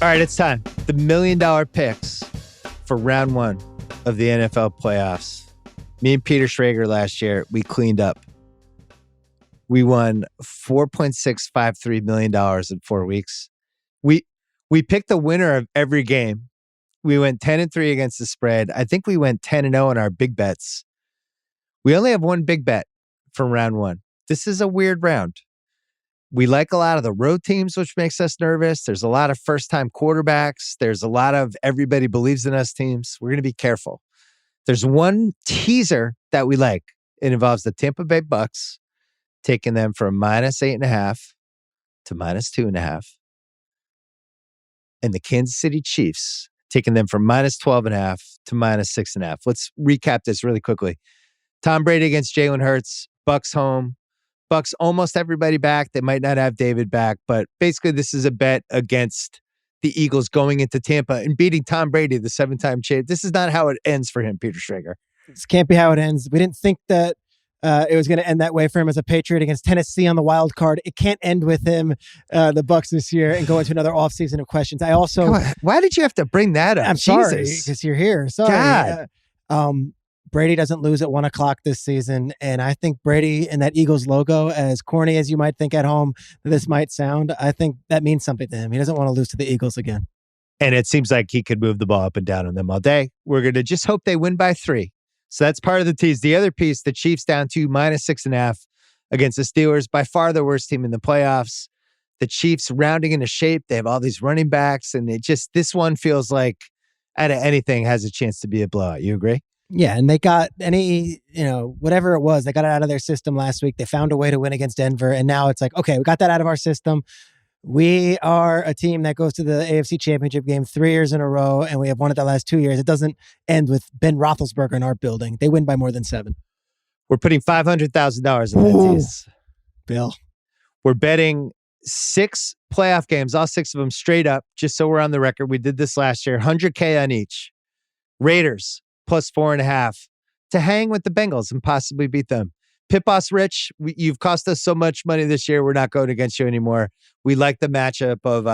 All right, it's time. The $1 million picks for round one of the NFL playoffs. Me and Peter Schrager last year, we cleaned up. We won $4.653 million in 4 weeks. We picked the winner of every game. We went 10-3 against the spread. I think we went 10-0 on our big bets. We only have one big bet from round one. This is a weird round. We like a lot of the road teams, which makes us nervous. There's a lot of first-time quarterbacks. There's a lot of everybody believes in us teams. We're going to be careful. There's one teaser that we like. It involves the Tampa Bay Bucks, taking them from -8.5 to -2.5. And the Kansas City Chiefs, taking them from -12.5 to -6.5. Let's recap this really quickly. Tom Brady against Jalen Hurts, Bucks home. Bucks almost everybody back. They might not have David back, but basically this is a bet against the Eagles going into Tampa and beating Tom Brady, the 7-time champ. This is not how it ends for him, Peter Schrager. This can't be how it ends. We didn't think that it was going to end that way for him as a Patriot against Tennessee on the wild card. It can't end with him, the Bucks this year, and go into another offseason of questions. I also... Why did you have to bring that up? I'm sorry, because you're here. Sorry. God. Brady doesn't lose at 1 o'clock this season. And I think Brady and that Eagles logo, as corny as you might think at home this might sound, I think that means something to him. He doesn't want to lose to the Eagles again. And it seems like he could move the ball up and down on them all day. We're going to just hope they win by 3. So that's part of the tease. The other piece, the Chiefs down to -6.5 against the Steelers, by far the worst team in the playoffs. The Chiefs rounding into shape. They have all these running backs, and this one feels like out of anything has a chance to be a blowout. You agree? Yeah, and they got whatever it was, they got it out of their system last week. They found a way to win against Denver, and now it's like, okay, we got that out of our system. We are a team that goes to the AFC Championship game 3 years in a row, and we have won it the last 2 years. It doesn't end with Ben Roethlisberger in our building. They win by more than 7. We're putting $500,000 in that tease. Bill. We're betting 6 playoff games, all 6 of them straight up, just so we're on the record. We did this last year, $100K on each. Raiders, +4.5 to hang with the Bengals and possibly beat them. Pit Boss Rich, you've cost us so much money this year. We're not going against you anymore. We like the matchup of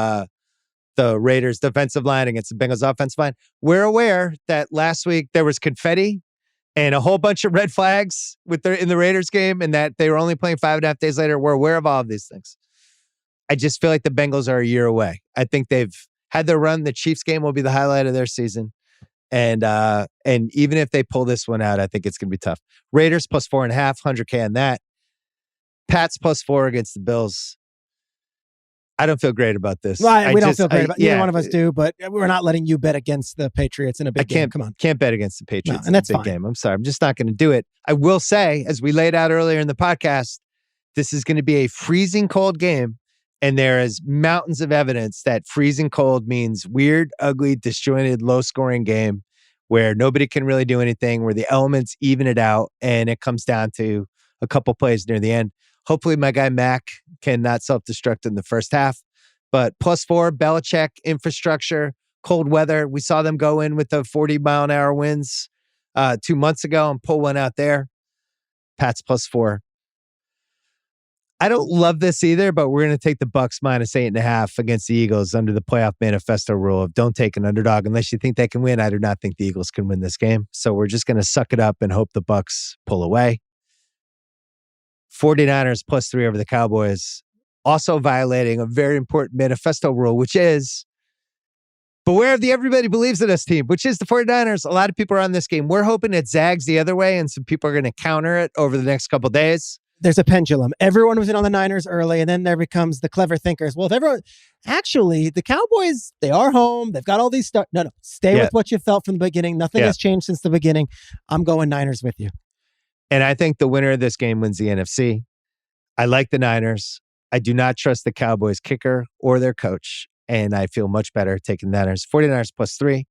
the Raiders defensive line against the Bengals offensive line. We're aware that last week there was confetti and a whole bunch of red flags in the Raiders game, and that they were only playing 5.5 days later. We're aware of all of these things. I just feel like the Bengals are a year away. I think they've had their run. The Chiefs game will be the highlight of their season. And even if they pull this one out, I think it's going to be tough. Raiders +4.5, $100K on that. Pats +4 against the Bills. I don't feel great about this. Well, we don't feel great about it. Neither one of us do, but we're not letting you bet against the Patriots in a big game. Come on. Can't bet against the Patriots and that's in a big game. I'm sorry. I'm just not going to do it. I will say, as we laid out earlier in the podcast, this is going to be a freezing cold game. And there is mountains of evidence that freezing cold means weird, ugly, disjointed, low-scoring game where nobody can really do anything, where the elements even it out, and it comes down to a couple plays near the end. Hopefully my guy Mac can not self-destruct in the first half. But +4, Belichick, infrastructure, cold weather. We saw them go in with the 40-mile-an-hour winds 2 months ago and pull one out there. Pats +4. I don't love this either, but we're going to take the Bucks -8.5 against the Eagles under the playoff manifesto rule of don't take an underdog unless you think they can win. I do not think the Eagles can win this game. So we're just going to suck it up and hope the Bucks pull away. 49ers +3 over the Cowboys, also violating a very important manifesto rule, which is beware of the everybody believes in us team, which is the 49ers. A lot of people are on this game. We're hoping it zags the other way, and some people are going to counter it over the next couple of days. There's a pendulum. Everyone was in on the Niners early, and then there becomes the clever thinkers. Well, if everyone... Actually, the Cowboys, they are home. They've got all these stuff. No. Stay with what you felt from the beginning. Nothing has changed since the beginning. I'm going Niners with you. And I think the winner of this game wins the NFC. I like the Niners. I do not trust the Cowboys kicker or their coach, and I feel much better taking the Niners. 49ers +3.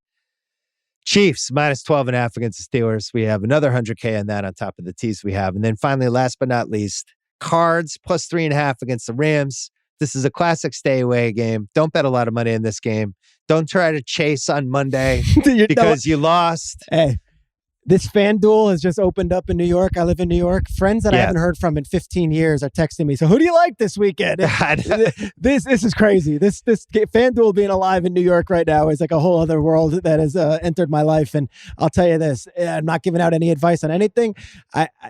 Chiefs -12.5 against the Steelers. We have another $100K on that on top of the tease we have. And then finally, last but not least, Cards +3.5 against the Rams. This is a classic stay away game. Don't bet a lot of money in this game. Don't try to chase on Monday because you lost. Hey, This FanDuel has just opened up in New York. I live in New York. Friends that I haven't heard from in 15 years are texting me. So who do you like this weekend? This is crazy. This FanDuel being alive in New York right now is like a whole other world that has entered my life. And I'll tell you this, I'm not giving out any advice on anything.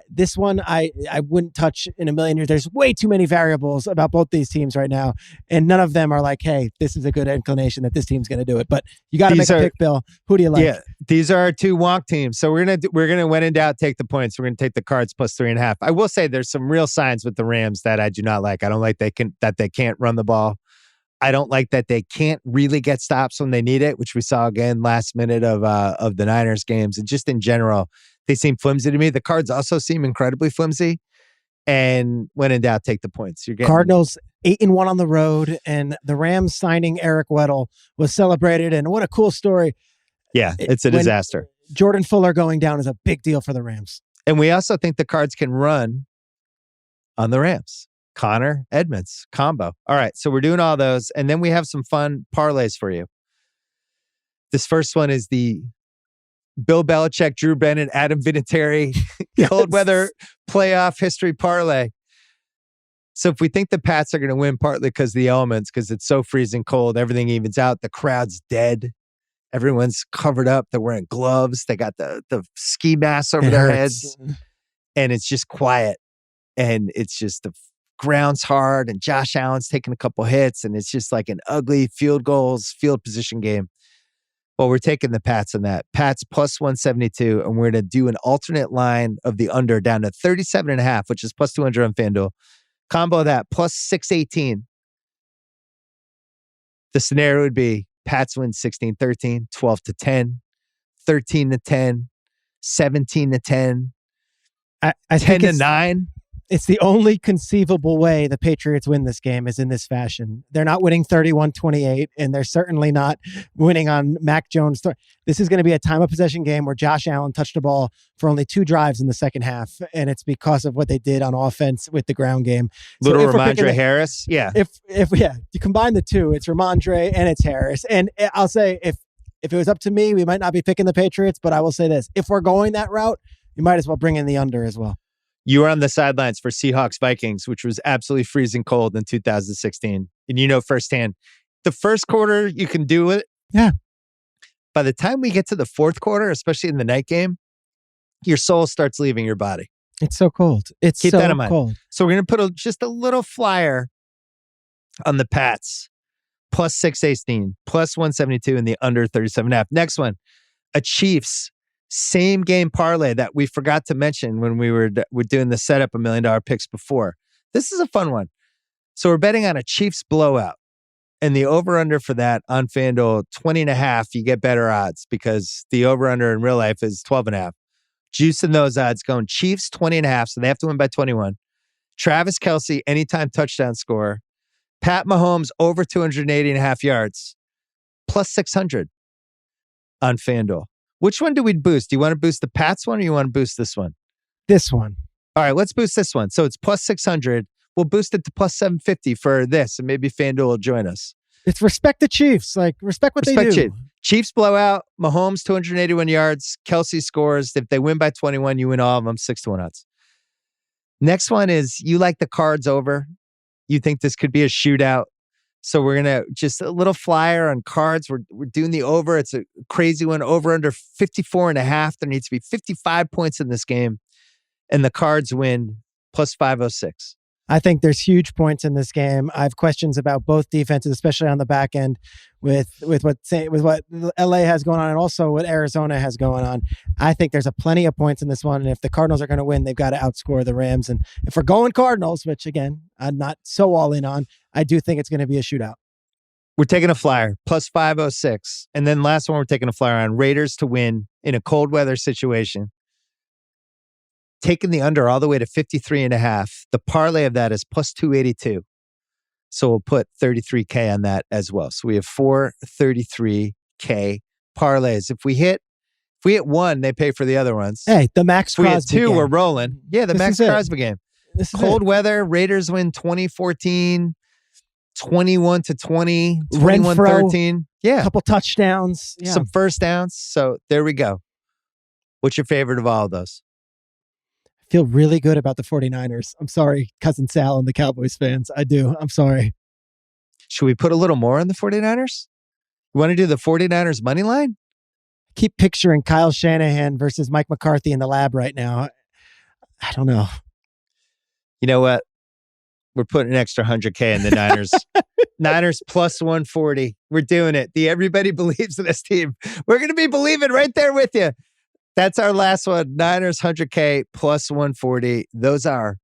This one I wouldn't touch in a million years. There's way too many variables about both these teams right now. And none of them are like, hey, this is a good inclination that this team's going to do it. But you got to make a pick, Bill. Who do you like? Yeah, these are our two wonk teams. So we're gonna when in doubt take the points. We're gonna take the Cards plus 3.5. I will say there's some real signs with the Rams that I do not like. I don't like they can't run the ball. I don't like that they can't really get stops when they need it, which we saw again last minute of the Niners games. And just in general, they seem flimsy to me. The Cards also seem incredibly flimsy. And when in doubt, take the points. You're getting Cardinals 8-1 on the road, and the Rams signing Eric Weddle was celebrated. And what a cool story! Yeah, it's a disaster. Jordan Fuller going down is a big deal for the Rams. And we also think the Cards can run on the Rams. Connor, Edmonds, combo. All right, so we're doing all those. And then we have some fun parlays for you. This first one is the Bill Belichick, Drew Bennett, Adam Vinatieri cold weather playoff history parlay. So if we think the Pats are going to win partly because of the elements, because it's so freezing cold, everything evens out, the crowd's dead. Everyone's covered up. They're wearing gloves. They got the ski masks over their heads. And it's just quiet. And it's just the ground's hard. And Josh Allen's taking a couple hits. And it's just like an ugly field position game. Well, we're taking the Pats on that. Pats plus 172. And we're going to do an alternate line of the under down to 37.5, which is plus 200 on FanDuel. Combo that plus 618. The scenario would be Pats win 16-13, 12-10, 13-10, 17-10, I 10-9. It's the only conceivable way the Patriots win this game is in this fashion. They're not winning 31-28, and they're certainly not winning on Mac Jones. This is going to be a time of possession game where Josh Allen touched the ball for only 2 drives in the second half, and it's because of what they did on offense with the ground game. Little Ramondre Harris, yeah. If you combine the two, it's Ramondre and it's Harris. And I'll say if it was up to me, we might not be picking the Patriots, but I will say this: if we're going that route, you might as well bring in the under as well. You were on the sidelines for Seahawks-Vikings, which was absolutely freezing cold in 2016. And you know firsthand, the first quarter, you can do it. Yeah. By the time we get to the fourth quarter, especially in the night game, your soul starts leaving your body. It's so cold. Keep that in mind. Cold. So we're going to put just a little flyer on the Pats, plus 618, plus 172, and the under 37.5. Next one, a Chiefs same game parlay that we forgot to mention when we're doing the setup $1 million picks before. This is a fun one. So we're betting on a Chiefs blowout, and the over-under for that on FanDuel 20.5. You get better odds because the over-under in real life is 12.5. Juicing those odds, going Chiefs 20.5, so they have to win by 21. Travis Kelce anytime touchdown score. Pat Mahomes over 280.5 yards, plus 600 on FanDuel. Which one do we boost? Do you want to boost the Pats one or you want to boost this one? This one. All right, let's boost this one. So it's plus 600. We'll boost it to plus 750 for this, and maybe FanDuel will join us. It's respect the Chiefs. Like, respect what they do. Chiefs blowout. Mahomes, 281 yards. Kelce scores. If they win by 21, you win all of them. 6-1 odds. Next one is you like the Cards over. You think this could be a shootout. So we're going to just a little flyer on Cards. We're doing the over. It's a crazy one. Over under 54.5. There needs to be 55 points in this game. And the Cards win plus 506. I think there's huge points in this game. I have questions about both defenses, especially on the back end with what LA has going on and also what Arizona has going on. I think there's plenty of points in this one. And if the Cardinals are going to win, they've got to outscore the Rams. And if we're going Cardinals, which again, I'm not so all in on, I do think it's going to be a shootout. We're taking a flyer, plus 506. And then last one, we're taking a flyer on Raiders to win in a cold weather situation. Taking the under all the way to 53.5. The parlay of that is plus 282. So we'll put 33K on that as well. So we have 433K parlays. If we hit one, they pay for the other ones. Hey, the Max Crosby If we hit two, game. we're rolling. Yeah, the Max Crosby game. Cold weather, Raiders win 2014, 21-20, 21-13. Yeah. A couple touchdowns. Yeah. Some first downs. So there we go. What's your favorite of all of those? I feel really good about the 49ers. I'm sorry, Cousin Sal and the Cowboys fans. I do. I'm sorry. Should we put a little more on the 49ers? You want to do the 49ers money line? Keep picturing Kyle Shanahan versus Mike McCarthy in the lab right now. I don't know. You know what? We're putting an extra 100K in the Niners. Niners plus 140. We're doing it. Everybody believes in this team. We're going to be believing right there with you. That's our last one. Niners 100K plus 140. Those are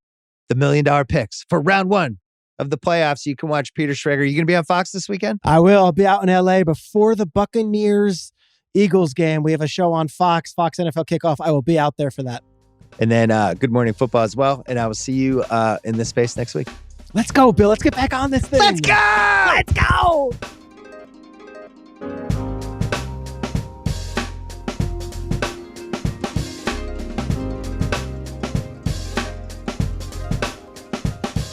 the $1 million picks for round one of the playoffs. You can watch Peter Schrager. You going to be on Fox this weekend? I will. I'll be out in LA before the Buccaneers Eagles game. We have a show on Fox NFL Kickoff. I will be out there for that. And then Good Morning Football as well. And I will see you in this space next week. Let's go, Bill. Let's get back on this thing. Let's go! Let's go!